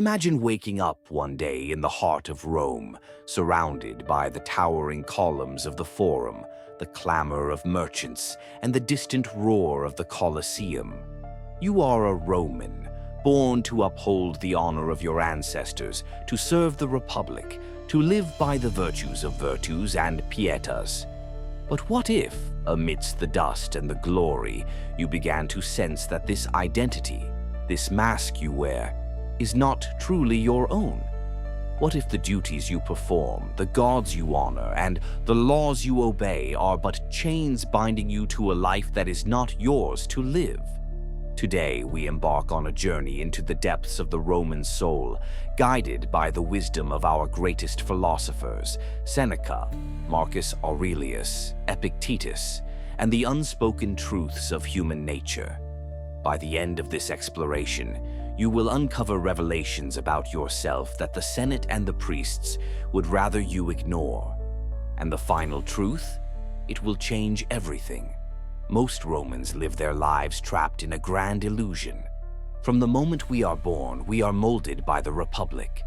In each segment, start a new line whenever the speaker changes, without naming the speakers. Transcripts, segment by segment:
Imagine waking up one day in the heart of Rome, surrounded by the towering columns of the Forum, the clamor of merchants, and the distant roar of the Colosseum. You are a Roman, born to uphold the honor of your ancestors, to serve the Republic, to live by the virtues of virtus and pietas. But what if, amidst the dust and the glory, you began to sense that this identity, this mask you wear, is not truly your own? What if the duties you perform, the gods you honor, and the laws you obey are but chains binding you to a life that is not yours to live? Today, we embark on a journey into the depths of the Roman soul, guided by the wisdom of our greatest philosophers, Seneca, Marcus Aurelius, Epictetus, and the unspoken truths of human nature. By the end of this exploration, you will uncover revelations about yourself that the Senate and the priests would rather you ignore. And the final truth? It will change everything. Most Romans live their lives trapped in a grand illusion. From the moment we are born, we are molded by the Republic.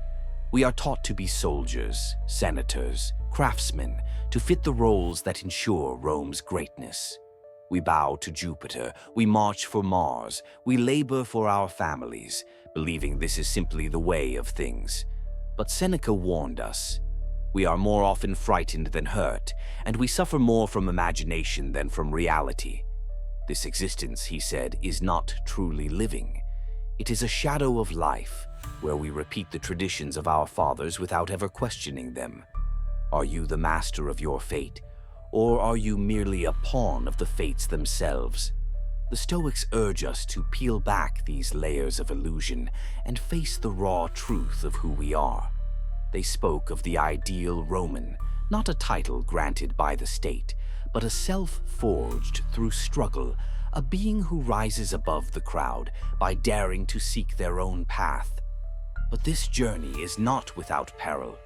We are taught to be soldiers, senators, craftsmen, to fit the roles that ensure Rome's greatness. We bow to Jupiter, we march for Mars, we labor for our families, believing this is simply the way of things. But Seneca warned us. We are more often frightened than hurt, and we suffer more from imagination than from reality. This existence, he said, is not truly living. It is a shadow of life, where we repeat the traditions of our fathers without ever questioning them. Are you the master of your fate? Or are you merely a pawn of the fates themselves? The Stoics urge us to peel back these layers of illusion and face the raw truth of who we are. They spoke of the ideal Roman, not a title granted by the state, but a self forged through struggle, a being who rises above the crowd by daring to seek their own path. But this journey is not without peril.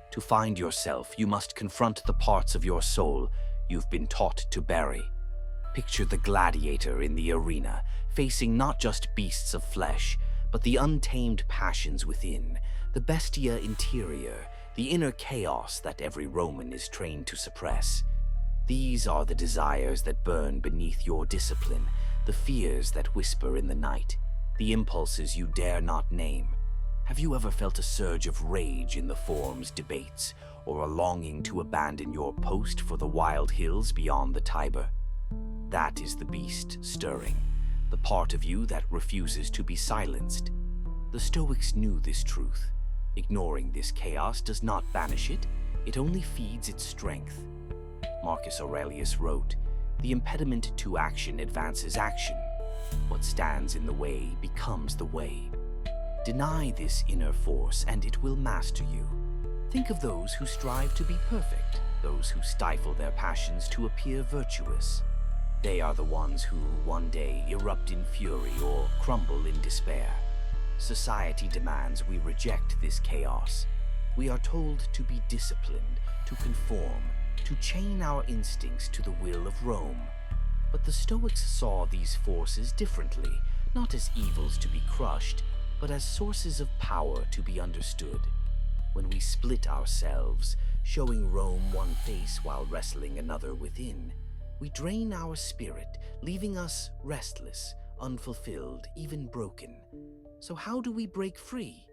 To find yourself, you must confront the parts of your soul you've been taught to bury. Picture the gladiator in the arena, facing not just beasts of flesh, but the untamed passions within, the bestia interior, the inner chaos that every Roman is trained to suppress. These are the desires that burn beneath your discipline, the fears that whisper in the night, the impulses you dare not name. Have you ever felt a surge of rage in the forum's debates, or a longing to abandon your post for the wild hills beyond the Tiber? That is the beast stirring, the part of you that refuses to be silenced. The Stoics knew this truth. Ignoring this chaos does not banish it, it only feeds its strength. Marcus Aurelius wrote, "The impediment to action advances action. What stands in the way becomes the way." Deny this inner force and it will master you. Think of those who strive to be perfect, those who stifle their passions to appear virtuous. They are the ones who, one day, erupt in fury or crumble in despair. Society demands we reject this chaos. We are told to be disciplined, to conform, to chain our instincts to the will of Rome. But the Stoics saw these forces differently, not as evils to be crushed, but as sources of power to be understood. When we split ourselves, showing Rome one face while wrestling another within, we drain our spirit, leaving us restless, unfulfilled, even broken. So how do we break free?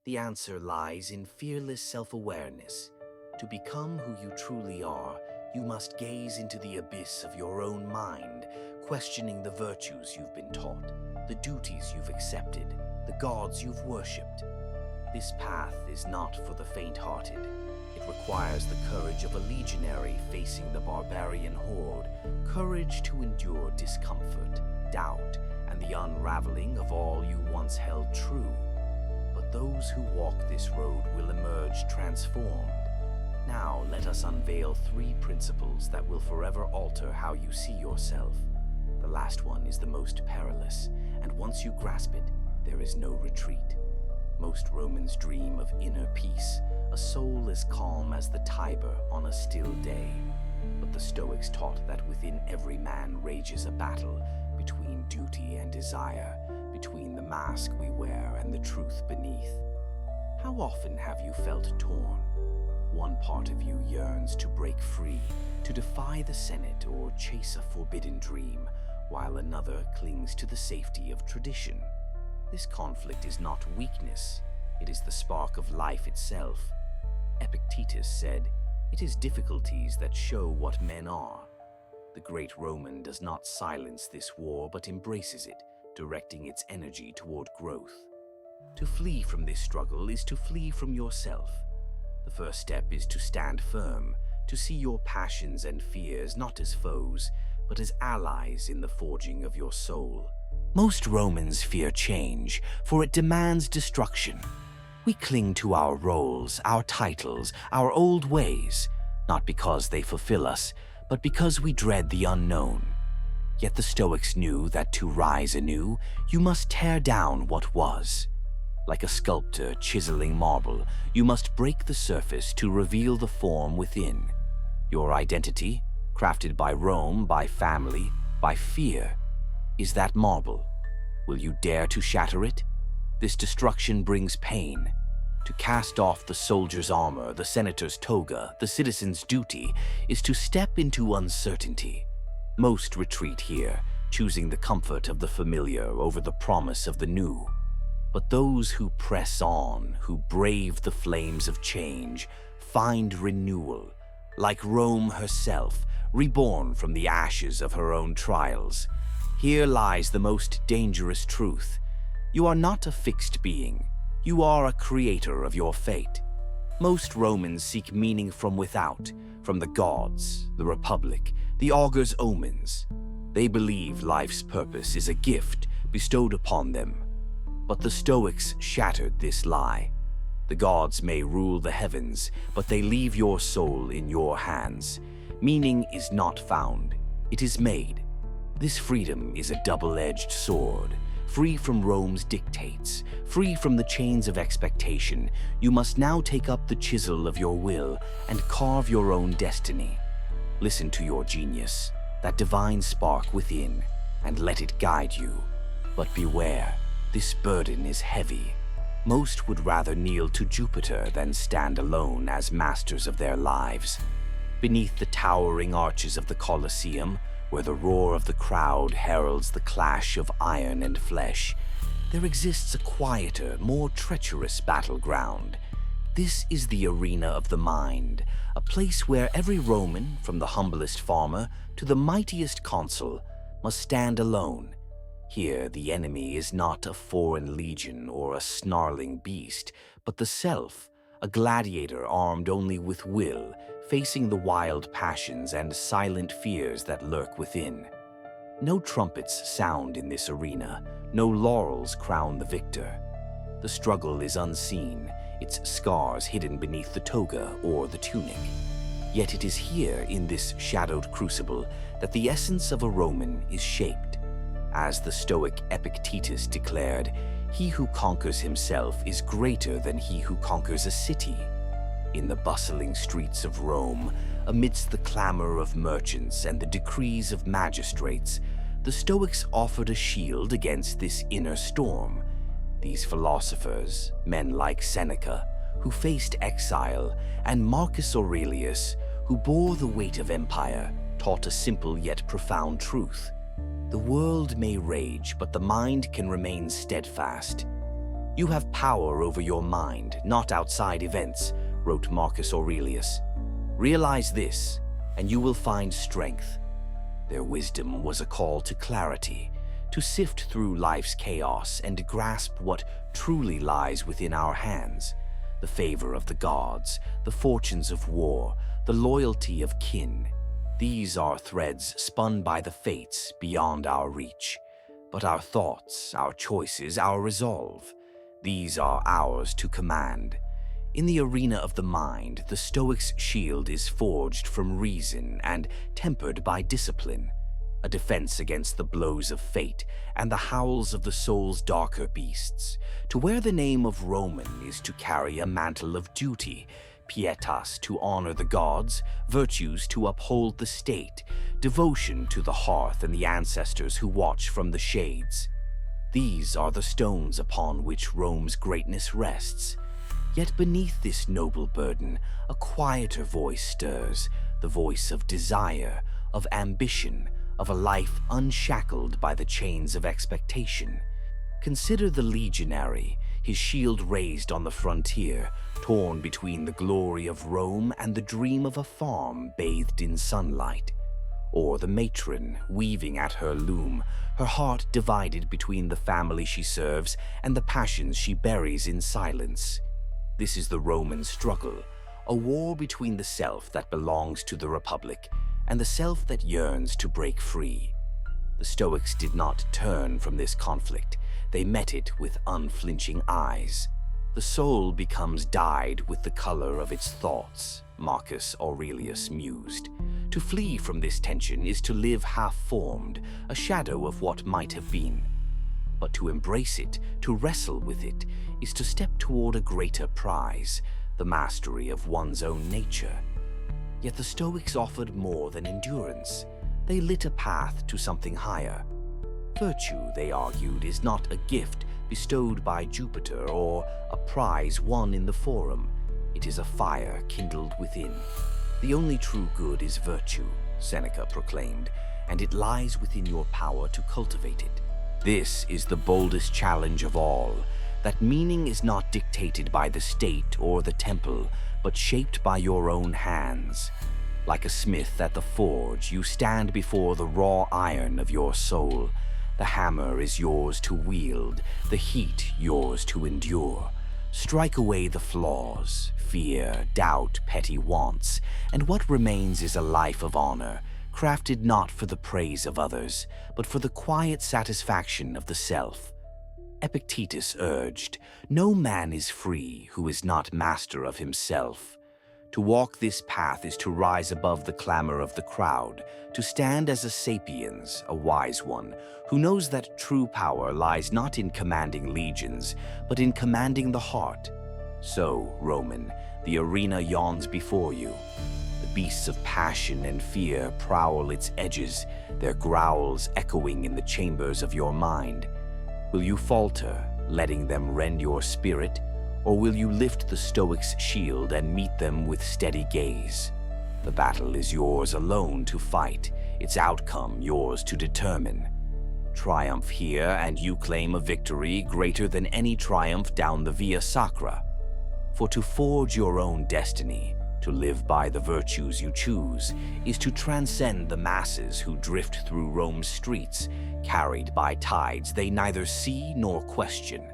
The answer lies in fearless self-awareness. To become who you truly are, you must gaze into the abyss of your own mind, questioning the virtues you've been taught, the duties you've accepted, the gods you've worshipped. This path is not for the faint-hearted. It requires the courage of a legionary facing the barbarian horde, courage to endure discomfort, doubt, and the unraveling of all you once held true. But those who walk this road will emerge transformed. Now let us unveil 3 principles that will forever alter how you see yourself. The last one is the most perilous, and once you grasp it, there is no retreat. Most Romans dream of inner peace, a soul as calm as the Tiber on a still day. But the Stoics taught that within every man rages a battle between duty and desire, between the mask we wear and the truth beneath. How often have you felt torn? One part of you yearns to break free, to defy the Senate or chase a forbidden dream, while another clings to the safety of tradition. This conflict is not weakness, it is the spark of life itself. Epictetus said, "It is difficulties that show what men are." The great Roman does not silence this war but embraces it, directing its energy toward growth. To flee from this struggle is to flee from yourself. The first step is to stand firm, to see your passions and fears not as foes, but as allies in the forging of your soul. Most Romans fear change, for it demands destruction. We cling to our roles, our titles, our old ways, not because they fulfill us, but because we dread the unknown. Yet the Stoics knew that to rise anew, you must tear down what was. Like a sculptor chiseling marble, you must break the surface to reveal the form within. Your identity, crafted by Rome, by family, by fear, is that marble. Will you dare to shatter it? This destruction brings pain. To cast off the soldier's armor, the senator's toga, the citizen's duty, is to step into uncertainty. Most retreat here, choosing the comfort of the familiar over the promise of the new. But those who press on, who brave the flames of change, find renewal, like Rome herself, reborn from the ashes of her own trials. Here lies the most dangerous truth. You are not a fixed being. You are a creator of your fate. Most Romans seek meaning from without, from the gods, the republic, the augure's omens. They believe life's purpose is a gift bestowed upon them. But the Stoics shattered this lie. The gods may rule the heavens, but they leave your soul in your hands. Meaning is not found, it is made. This freedom is a double-edged sword. Free from Rome's dictates, free from the chains of expectation, you must now take up the chisel of your will and carve your own destiny. Listen to your genius, that divine spark within, and let it guide you. But beware, this burden is heavy. Most would rather kneel to Jupiter than stand alone as masters of their lives. Beneath the towering arches of the Colosseum, where the roar of the crowd heralds the clash of iron and flesh, there exists a quieter, more treacherous battleground. This is the arena of the mind, a place where every Roman, from the humblest farmer to the mightiest consul, must stand alone. Here, the enemy is not a foreign legion or a snarling beast, but the self, a gladiator armed only with will, facing the wild passions and silent fears that lurk within. No trumpets sound in this arena, no laurels crown the victor. The struggle is unseen, its scars hidden beneath the toga or the tunic. Yet it is here, in this shadowed crucible, that the essence of a Roman is shaped. As the Stoic Epictetus declared, he who conquers himself is greater than he who conquers a city. In the bustling streets of Rome, amidst the clamor of merchants and the decrees of magistrates, the Stoics offered a shield against this inner storm. These philosophers, men like Seneca, who faced exile, and Marcus Aurelius, who bore the weight of empire, taught a simple yet profound truth. The world may rage, but the mind can remain steadfast. You have power over your mind, not outside events, wrote Marcus Aurelius. Realize this, and you will find strength. Their wisdom was a call to clarity, to sift through life's chaos and grasp what truly lies within our hands. The favor of the gods, the fortunes of war, the loyalty of kin. These are threads spun by the fates beyond our reach. But our thoughts, our choices, our resolve, these are ours to command. In the arena of the mind, the Stoic's shield is forged from reason and tempered by discipline, a defense against the blows of fate and the howls of the soul's darker beasts. To wear the name of Roman is to carry a mantle of duty, pietas to honor the gods, virtues to uphold the state, devotion to the hearth and the ancestors who watch from the shades. These are the stones upon which Rome's greatness rests. Yet beneath this noble burden, a quieter voice stirs, the voice of desire, of ambition, of a life unshackled by the chains of expectation. Consider the legionary, his shield raised on the frontier, torn between the glory of Rome and the dream of a farm bathed in sunlight. Or the matron, weaving at her loom, her heart divided between the family she serves and the passions she buries in silence. This is the Roman struggle, a war between the self that belongs to the Republic and the self that yearns to break free. The Stoics did not turn from this conflict. They met it with unflinching eyes. The soul becomes dyed with the color of its thoughts, Marcus Aurelius mused. To flee from this tension is to live half-formed, a shadow of what might have been. But to embrace it, to wrestle with it, is to step toward a greater prize, the mastery of one's own nature. Yet the Stoics offered more than endurance. They lit a path to something higher. Virtue, they argued, is not a gift bestowed by Jupiter or a prize won in the forum. It is a fire kindled within. The only true good is virtue, Seneca proclaimed, and it lies within your power to cultivate it. This is the boldest challenge of all, that meaning is not dictated by the state or the temple, but shaped by your own hands. Like a smith at the forge, you stand before the raw iron of your soul. The hammer is yours to wield, the heat yours to endure. Strike away the flaws, fear, doubt, petty wants, and what remains is a life of honor, crafted not for the praise of others, but for the quiet satisfaction of the self. Epictetus urged, "No man is free who is not master of himself." To walk this path is to rise above the clamor of the crowd, to stand as a sapiens, a wise one, who knows that true power lies not in commanding legions, but in commanding the heart. So, Roman, the arena yawns before you. The beasts of passion and fear prowl its edges, their growls echoing in the chambers of your mind. Will you falter, letting them rend your spirit? Or will you lift the Stoic's shield and meet them with steady gaze? The battle is yours alone to fight, its outcome yours to determine. Triumph here and you claim a victory greater than any triumph down the Via Sacra. For to forge your own destiny, to live by the virtues you choose, is to transcend the masses who drift through Rome's streets, carried by tides they neither see nor question.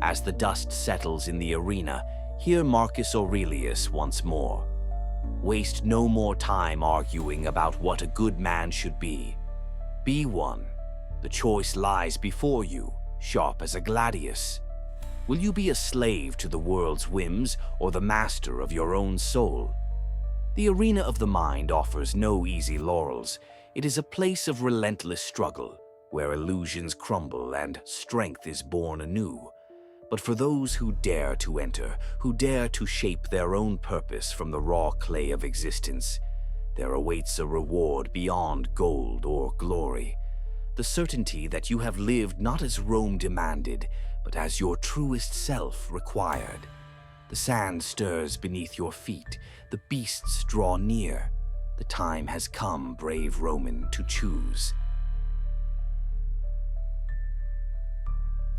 As the dust settles in the arena, hear Marcus Aurelius once more. Waste no more time arguing about what a good man should be. Be one. The choice lies before you, sharp as a gladius. Will you be a slave to the world's whims or the master of your own soul? The arena of the mind offers no easy laurels. It is a place of relentless struggle, where illusions crumble and strength is born anew. But for those who dare to enter, who dare to shape their own purpose from the raw clay of existence, there awaits a reward beyond gold or glory. The certainty that you have lived not as Rome demanded, but as your truest self required. The sand stirs beneath your feet, the beasts draw near. The time has come, brave Roman, to choose.